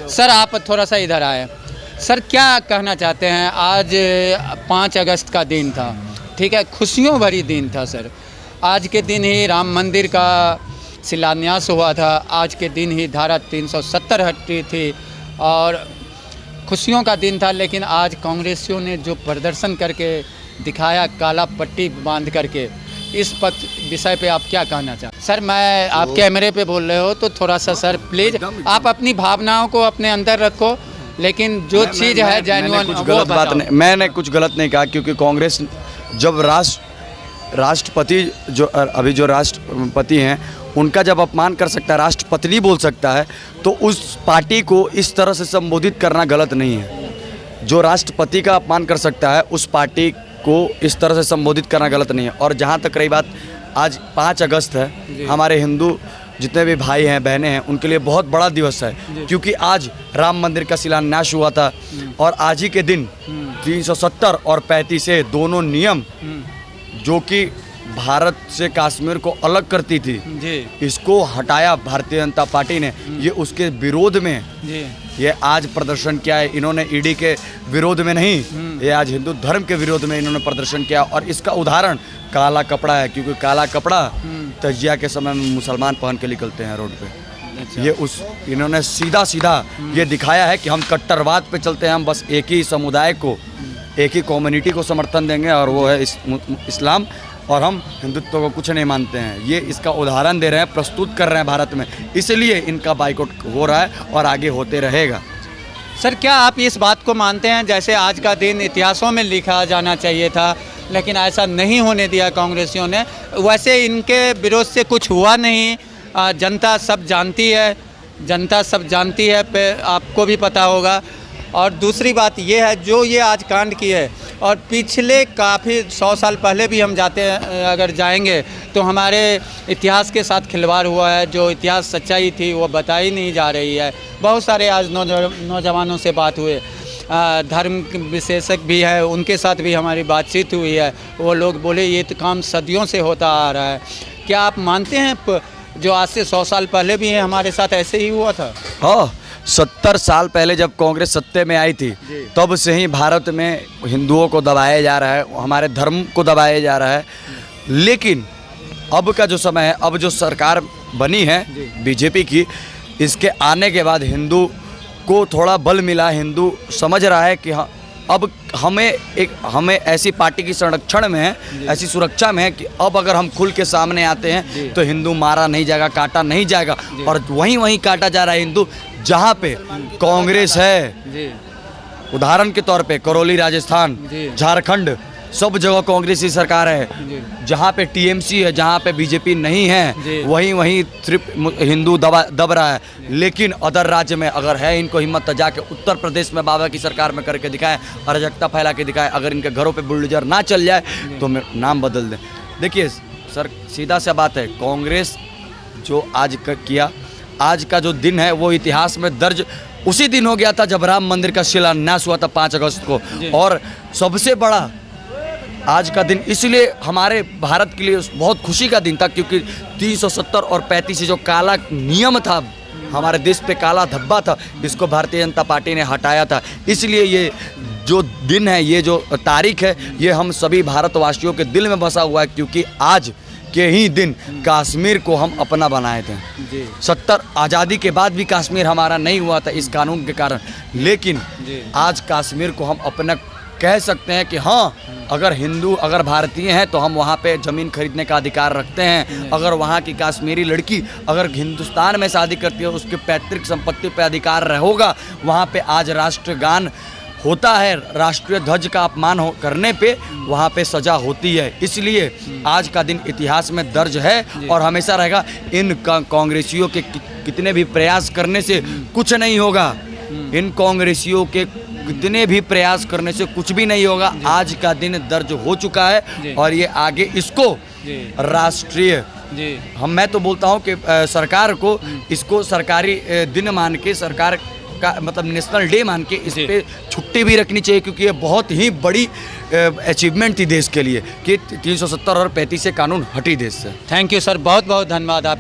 Sir आप थोड़ा सा इधर आए। सर क्या कहना चाहते हैं, आज 5 अगस्त का दिन था, ठीक है, खुशियों भरी दिन था सर। आज के दिन ही राम मंदिर का शिलान्यास हुआ था, आज के दिन ही धारा 370 हटी थी और खुशियों का दिन था। लेकिन आज कांग्रेसियों ने जो प्रदर्शन करके दिखाया, काला पट्टी बांध करके, इस विषय पे आप क्या कहना चाहते हैं? सर मैं आप कैमरे पे बोल रहे हो तो थोड़ा सा सर प्लीज़ आप अपनी भावनाओं को अपने अंदर रखो, लेकिन जो चीज़ है जेन्युइन वो बताओ। मैंने कुछ गलत नहीं कहा, क्योंकि कांग्रेस जब राष्ट्रपति जो अभी जो राष्ट्रपति हैं उनका जब अपमान कर सकता है, राष्ट्रपति बोल सकता है, तो उस पार्टी को इस तरह से संबोधित करना गलत नहीं है। जो राष्ट्रपति का अपमान कर सकता है उस पार्टी को इस तरह से संबोधित करना गलत नहीं है। और जहाँ तक रही बात, आज 5 अगस्त है, हमारे हिंदू जितने भी भाई हैं बहनें हैं उनके लिए बहुत बड़ा दिवस है, क्योंकि आज राम मंदिर का शिलान्यास हुआ था और आज ही के दिन 370 और 35 से दोनों नियम जो कि भारत से कश्मीर को अलग करती थी इसको हटाया भारतीय जनता पार्टी ने। ये उसके विरोध में ये आज प्रदर्शन किया है। इन्होंने ईडी के विरोध में नहीं, ये आज हिंदू धर्म के विरोध में इन्होंने प्रदर्शन किया। और इसका उदाहरण काला कपड़ा है, क्योंकि काला कपड़ा तजिया के समय में मुसलमान पहन के निकलते हैं रोड पे। ये इन्होंने सीधा ये दिखाया है कि हम कट्टरवाद पे चलते हैं, हम बस एक ही समुदाय को, एक ही कम्युनिटी को समर्थन देंगे और वो है इस्लाम, और हम हिंदुत्व को कुछ नहीं मानते हैं। ये इसका उदाहरण दे रहे हैं, प्रस्तुत कर रहे हैं भारत में, इसलिए इनका बाइकआउट हो रहा है और आगे होते रहेगा। सर क्या आप इस बात को मानते हैं, जैसे आज का दिन इतिहासों में लिखा जाना चाहिए था लेकिन ऐसा नहीं होने दिया कांग्रेसियों ने, वैसे इनके विरोध से कुछ हुआ नहीं? जनता सब जानती है, जनता सब जानती है, पे आपको भी पता होगा। और दूसरी बात ये है, जो ये आज कांड की है और पिछले काफ़ी 100 साल पहले भी हम जाते हैं, अगर जाएंगे तो हमारे इतिहास के साथ खिलवाड़ हुआ है। जो इतिहास सच्चाई थी वो बताई नहीं जा रही है। बहुत सारे आज नौजवानों से बात हुए, धर्म विशेषज्ञ भी है, उनके साथ भी हमारी बातचीत हुई है। वो लोग बोले ये तो काम सदियों से होता आ रहा है। क्या आप मानते हैं जो आज से 100 साल पहले भी है हमारे साथ ऐसे ही हुआ था? हाँ, 70 साल पहले जब कांग्रेस सत्ते में आई थी तब से ही भारत में हिंदुओं को दबाया जा रहा है, हमारे धर्म को दबाया जा रहा है। लेकिन अब का जो समय है, अब जो सरकार बनी है बीजेपी की, इसके आने के बाद हिंदू को थोड़ा बल मिला। हिंदू समझ रहा है कि हाँ, अब हमें ऐसी पार्टी की संरक्षण में है, ऐसी सुरक्षा में है कि अब अगर हम खुल के सामने आते हैं तो हिंदू मारा नहीं जाएगा, काटा नहीं जाएगा। और वहीं काटा जा रहा है हिंदू जहाँ पे कांग्रेस है। उदाहरण के तौर पे करौली, राजस्थान, झारखंड, सब जगह कांग्रेस की सरकार है। जहाँ पे टीएमसी है, जहाँ पे बीजेपी नहीं है, वहीं सिर्फ हिंदू दब रहा है। लेकिन अदर राज्य में अगर है इनको हिम्मत तो जाके उत्तर प्रदेश में बाबा की सरकार में करके दिखाएं, अराजकता फैला के दिखाएं। अगर इनके घरों पे बुलडोजर ना चल जाए तो नाम बदल दें। देखिए सर, सीधा सा बात है, कांग्रेस जो आज का जो दिन है वो इतिहास में दर्ज उसी दिन हो गया था जब राम मंदिर का शिलान्यास हुआ था 5 अगस्त को। और सबसे बड़ा आज का दिन इसलिए हमारे भारत के लिए बहुत खुशी का दिन था, क्योंकि 370 और 35 से जो काला नियम था, हमारे देश पे काला धब्बा था, इसको भारतीय जनता पार्टी ने हटाया था। इसलिए ये जो दिन है, ये जो तारीख है, ये हम सभी भारतवासियों के दिल में बसा हुआ है, क्योंकि आज के ही दिन कश्मीर को हम अपना बनाए थे। 70 आज़ादी के बाद भी कश्मीर हमारा नहीं हुआ था इस कानून के कारण, लेकिन आज कश्मीर को हम अपना कह सकते हैं कि हाँ, अगर हिंदू, अगर भारतीय हैं तो हम वहाँ पे ज़मीन खरीदने का अधिकार रखते हैं। अगर वहाँ की कश्मीरी लड़की अगर हिंदुस्तान में शादी करती है, उसके पैतृक संपत्ति पे अधिकार होगा। वहाँ पे आज राष्ट्रगान होता है, राष्ट्रीय ध्वज का अपमान करने पे वहाँ पे सज़ा होती है। इसलिए आज का दिन इतिहास में दर्ज है और हमेशा रहेगा। इन कांग्रेसियों के कितने भी प्रयास करने से कुछ नहीं होगा। इन कांग्रेसियों के कितने भी प्रयास करने से कुछ भी नहीं होगा। आज का दिन दर्ज हो चुका है और ये आगे इसको राष्ट्रीय, मैं तो बोलता हूँ कि सरकार को इसको सरकारी दिन मान के, सरकार का मतलब नेशनल डे मान के इस पे छुट्टी भी रखनी चाहिए, क्योंकि ये बहुत ही बड़ी अचीवमेंट थी देश के लिए कि 370 और 35 से कानून हटी देश से। थैंक यू सर, बहुत बहुत धन्यवाद आप।